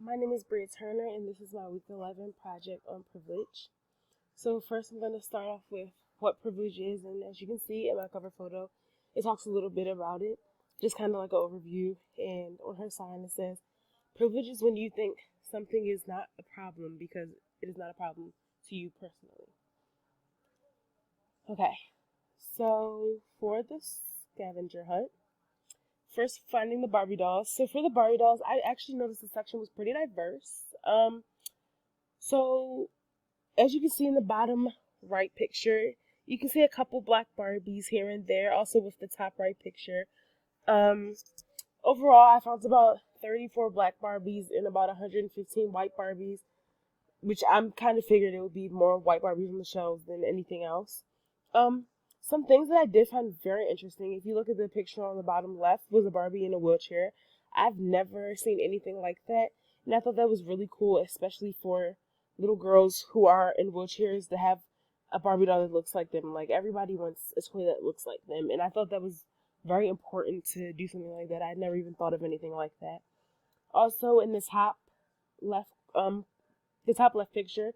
My name is Bria Turner, and this is my week 11 project on privilege. So, first, I'm going to start off with what privilege is, and as you can see in my cover photo, it talks a little bit about it, just kind of like an overview. And on her sign, it says, privilege is when you think something is not a problem because it is not a problem to you personally. Okay, so for the scavenger hunt, first finding the Barbie dolls. So for the Barbie dolls, I actually noticed the section was pretty diverse. So as you can see in the bottom right picture, you can see a couple black Barbies here and there, also with the top right picture. Um, Overall, I found about 34 black Barbies and about 115 white Barbies, which I'm kind of figured it would be more white Barbies on the shelves than anything else. Um, some things that I did find very interesting, if you look at the picture on the bottom left, was a Barbie in a wheelchair. I've never seen anything like that, and I thought that was really cool, especially for little girls who are in wheelchairs to have a Barbie doll that looks like them. Like, everybody wants a toy that looks like them, and I thought that was very important to do something like that. I'd never even thought of anything like that. Also, in left, the top left picture,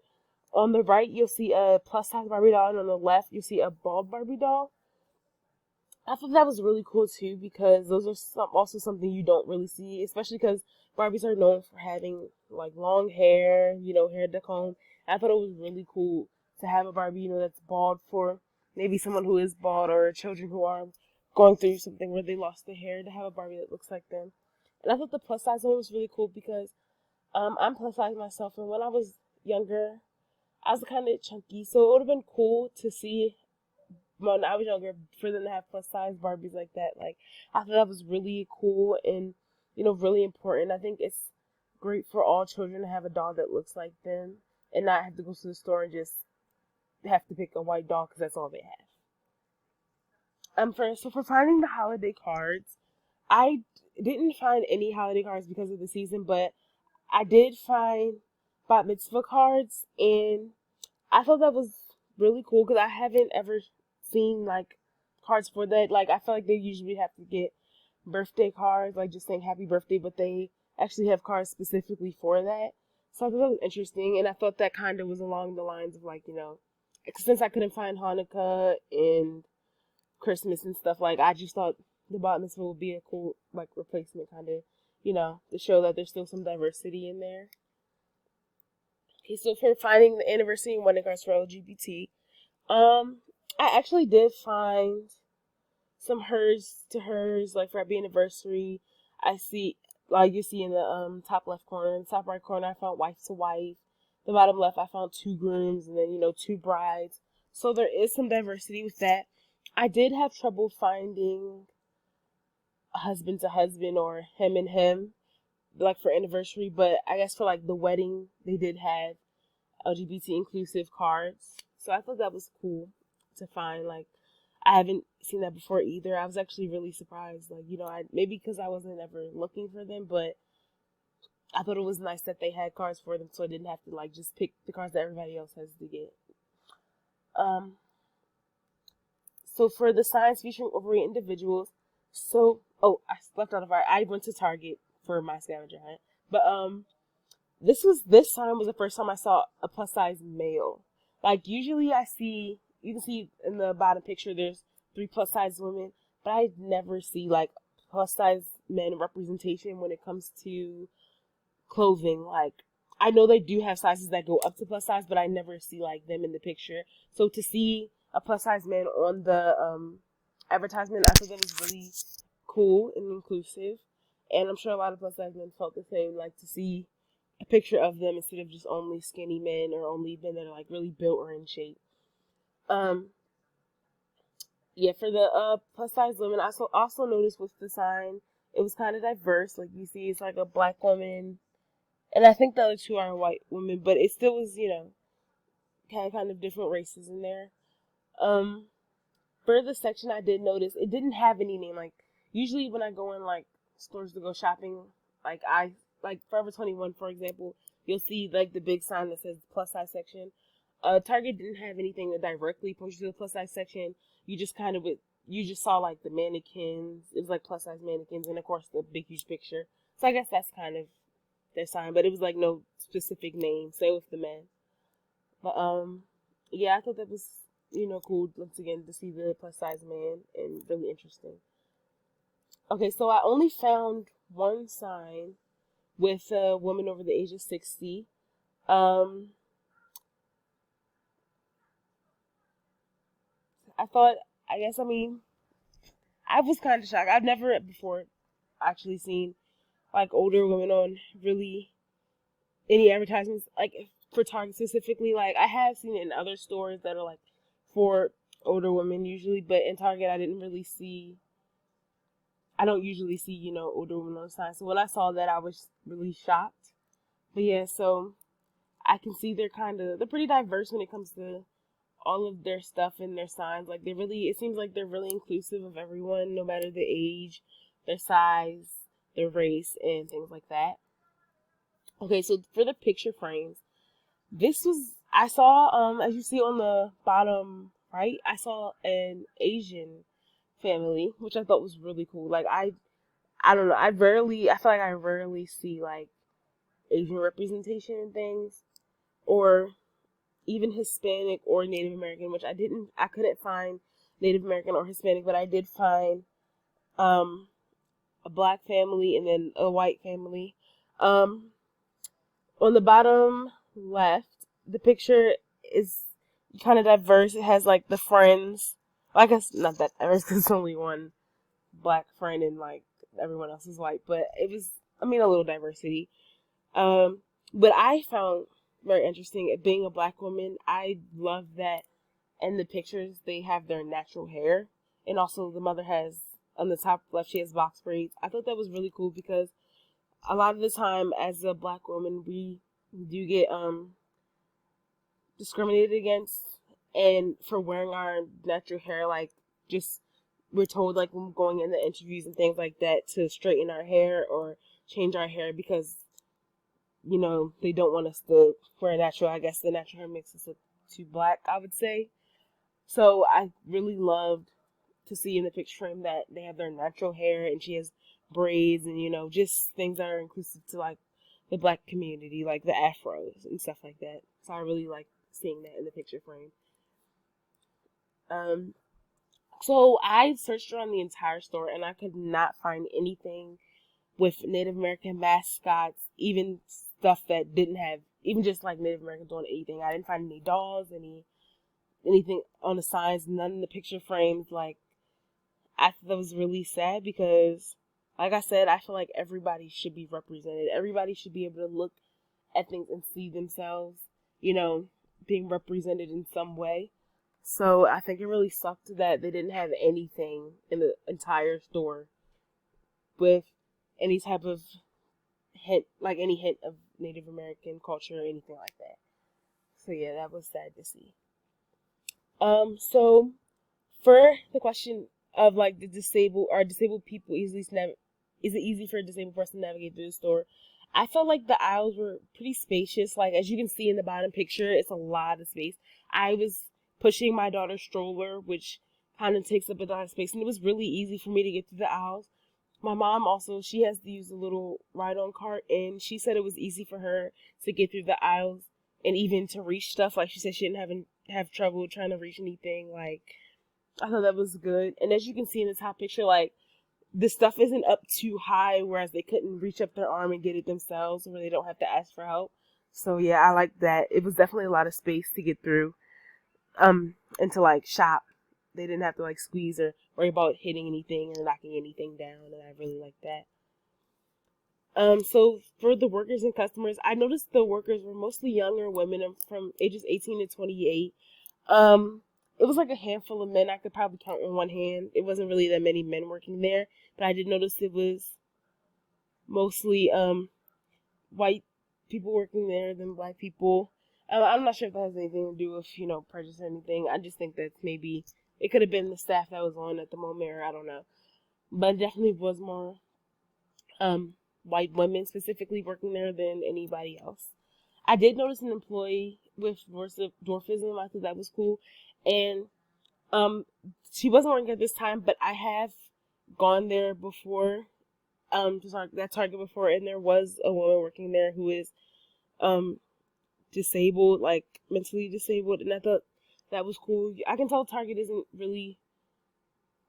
on the right, you'll see a plus size Barbie doll, and on the left, you'll see a bald Barbie doll. I thought that was really cool too because those are also something you don't really see, especially because Barbies are known for having like long hair, hair to comb. I thought it was really cool to have a Barbie, that's bald for maybe someone who is bald or children who are going through something where they lost their hair to have a Barbie that looks like them. And I thought the plus size one was really cool because I'm plus size myself, and when I was younger, I was kind of chunky, so it would have been cool to see when I was younger for them to have plus size Barbies like that. Like, I thought that was really cool and really important. I think it's great for all children to have a doll that looks like them and not have to go to the store and just have to pick a white doll because that's all they have. For finding the holiday cards, I didn't find any holiday cards because of the season, but I did find bat mitzvah cards, and I thought that was really cool because I haven't ever seen like cards for that. Like, I feel like they usually have to get birthday cards, like just saying happy birthday, but they actually have cards specifically for that. So I thought that was interesting, and I thought that kind of was along the lines of like, since I couldn't find Hanukkah and Christmas and stuff, like I just thought the bat mitzvah would be a cool like replacement, kind of, to show that there's still some diversity in there. Okay, so for finding the anniversary and wedding cards for LGBT, I actually did find some hers to hers, like for happy anniversary. I see, like you see in the top left corner, in the top right corner, I found wife to wife. The bottom left, I found two grooms, and then two brides. So there is some diversity with that. I did have trouble finding a husband to husband or him and him, like for anniversary, but I guess for like the wedding, they did have LGBT inclusive cards. So I thought that was cool to find. Like, I haven't seen that before either. I was actually really surprised. Like, maybe because I wasn't ever looking for them, but I thought it was nice that they had cards for them, so I didn't have to like just pick the cards that everybody else has to get. Um, so for the signs featuring overweight individuals, I left out of I went to Target for my scavenger hunt, but this time was the first time I saw a plus size male. Like, usually you can see in the bottom picture there's 3 plus size women, but I never see like plus size men representation when it comes to clothing. Like, I know they do have sizes that go up to plus size, but I never see like them in the picture. So to see a plus size man on the advertisement, I thought that was really cool and inclusive. And I'm sure a lot of plus size men felt the same, like to see a picture of them instead of just only skinny men or only men that are like really built or in shape. Um, yeah, for the plus size women, I also noticed with the sign, it was kind of diverse. Like, you see, it's like a black woman, and I think the other two are white women, but it still was, kind of different races in there. Um, for the section, I did notice it didn't have any name. Like, usually when I go in like stores to go shopping, like Forever 21, for example, you'll see like the big sign that says plus size section. Target didn't have anything that directly pushed you to the plus size section. You just saw like the mannequins. It was like plus size mannequins, and of course the big huge picture. So I guess that's kind of their sign, but it was like no specific name. Same with the men. But yeah, I thought that was cool once again to see the plus size man and really interesting. Okay, so I only found one sign with a woman over the age of 60. Um, I thought, I mean, I was kind of shocked. I've never before actually seen like older women on really any advertisements like for Target specifically. Like I have seen it in other stores that are like for older women usually, but in Target I didn't really see. I don't usually see older women on the sign. So when I saw that, I was really shocked. But yeah, so I can see they're pretty diverse when it comes to all of their stuff and their signs. Like it seems like they're really inclusive of everyone, no matter the age, their size, their race, and things like that. Okay, so for the picture frames, I saw, as you see on the bottom right, I saw an Asian family, which I thought was really cool. Like I don't know, I feel like I rarely see like Asian representation in things, or even Hispanic or Native American, which I couldn't find Native American or Hispanic, but I did find a black family and then a white family. On the bottom left, the picture is kind of diverse. It has like the friends. Well, I guess not that diverse because there's only one black friend and like everyone else is white, but it was, a little diversity. But I found very interesting being a black woman. I love that in the pictures they have their natural hair, and also the mother has on the top left she has box braids. I thought that was really cool because a lot of the time as a black woman we do get discriminated against and for wearing our natural hair, like just we're told like when going in the interviews and things like that to straighten our hair or change our hair because they don't want us to wear natural. I guess the natural hair makes us look too black, I would say. So I really loved to see in the picture frame that they have their natural hair and she has braids and just things that are inclusive to like the black community, like the afros and stuff like that. So I really like seeing that in the picture frame. So I searched around the entire store and I could not find anything with Native American mascots, even stuff that didn't have, even just like Native Americans doing anything. I didn't find any dolls, anything on the signs, none in the picture frames. Like, I thought that was really sad because, like I said, I feel like everybody should be represented. Everybody should be able to look at things and see themselves, being represented in some way. So I think it really sucked that they didn't have anything in the entire store with any type of hint, like any hint of Native American culture or anything like that. So yeah, that was sad to see. So for the question of like the disabled people is it easy for a disabled person to navigate through the store? I felt like the aisles were pretty spacious. Like as you can see in the bottom picture, it's a lot of space. I was pushing my daughter's stroller, which kind of takes up a lot of space, and it was really easy for me to get through the aisles. My mom also, she has to use a little ride-on cart, and she said it was easy for her to get through the aisles and even to reach stuff. Like she said, she didn't have trouble trying to reach anything. Like I thought that was good. And as you can see in the top picture, like the stuff isn't up too high, whereas they couldn't reach up their arm and get it themselves, where they don't have to ask for help. So yeah, I like that. It was definitely a lot of space to get through, and to like shop. They didn't have to like squeeze or worry about hitting anything or knocking anything down, and I really like that. So for the workers and customers, I noticed the workers were mostly younger women from ages 18 to 28. It was like a handful of men I could probably count on one hand. It wasn't really that many men working there, but I did notice it was mostly white people working there than black people. I'm not sure if that has anything to do with prejudice or anything. I just think that maybe it could have been the staff that was on at the moment, or I don't know. But it definitely was more white women specifically working there than anybody else. I did notice an employee with dwarfism. I thought that was cool. And she wasn't working at this time, but I have gone there before to that Target before, and there was a woman working there who is um disabled, like mentally disabled, and I thought that was cool. I can tell Target isn't really.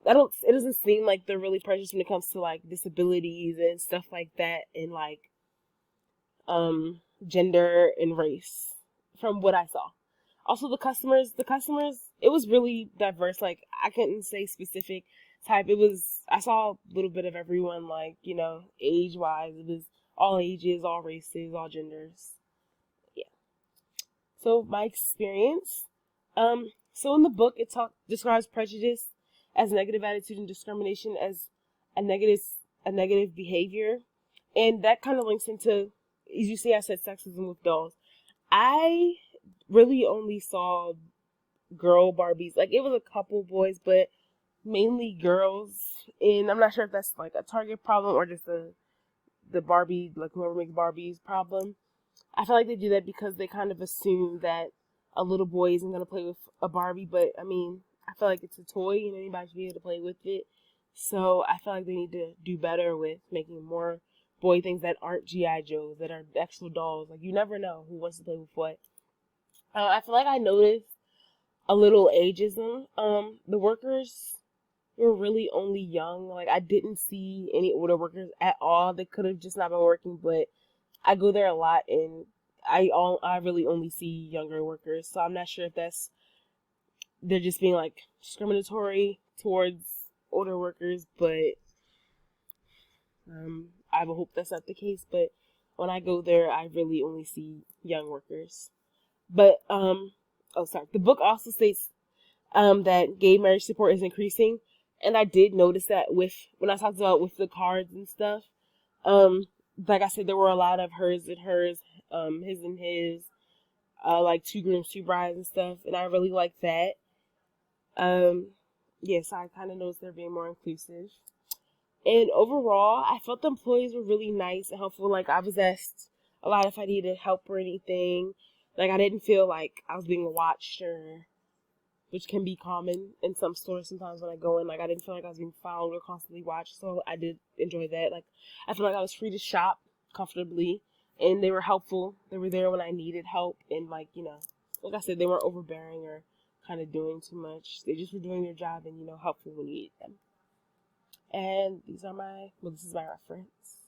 I don't. It doesn't seem like they're really precious when it comes to like disabilities and stuff like that, and like gender and race, from what I saw. Also, the customers, it was really diverse. Like I couldn't say specific type. It was I saw a little bit of everyone. Like age wise, it was all ages, all races, all genders. Yeah. So my experience. So in the book, describes prejudice as negative attitude and discrimination as a negative a negative behavior, and that kind of links into, as you see, I said sexism with dolls. I really only saw girl Barbies. Like it was a couple boys, but mainly girls. And I'm not sure if that's like a Target problem or just the Barbie, like whoever makes Barbies problem. I feel like they do that because they kind of assume that a little boy isn't gonna play with a Barbie, but I mean, I feel like it's a toy and anybody should be able to play with it. So I feel like they need to do better with making more boy things that aren't GI Joes, that are actual dolls. Like you never know who wants to play with what. I feel like I noticed a little ageism. The workers were really only young. Like I didn't see any older workers at all. They could have just not been working, but I go there a lot, and I really only see younger workers. So I'm not sure if they're just being like discriminatory towards older workers, but I would hope that's not the case. But when I go there, I really only see young workers. But oh sorry, the book also states that gay marriage support is increasing, and I did notice that with when I talked about with the cards and stuff. Um, like I said, there were a lot of hers and hers, his and his, like two grooms, two brides and stuff, and I really like that. Um, yes, I kind of noticed they're being more inclusive. And overall, I felt the employees were really nice and helpful. Like I was asked a lot if I needed help or anything. Like I didn't feel like I was being watched, or which can be common in some stores sometimes when I go in. Like I didn't feel like I was being followed or constantly watched, so I did enjoy that. Like I feel like I was free to shop comfortably, and they were helpful. They were there when I needed help, and like like I said, they weren't overbearing or kind of doing too much. They just were doing their job and helpful when you needed them. And this is my reference.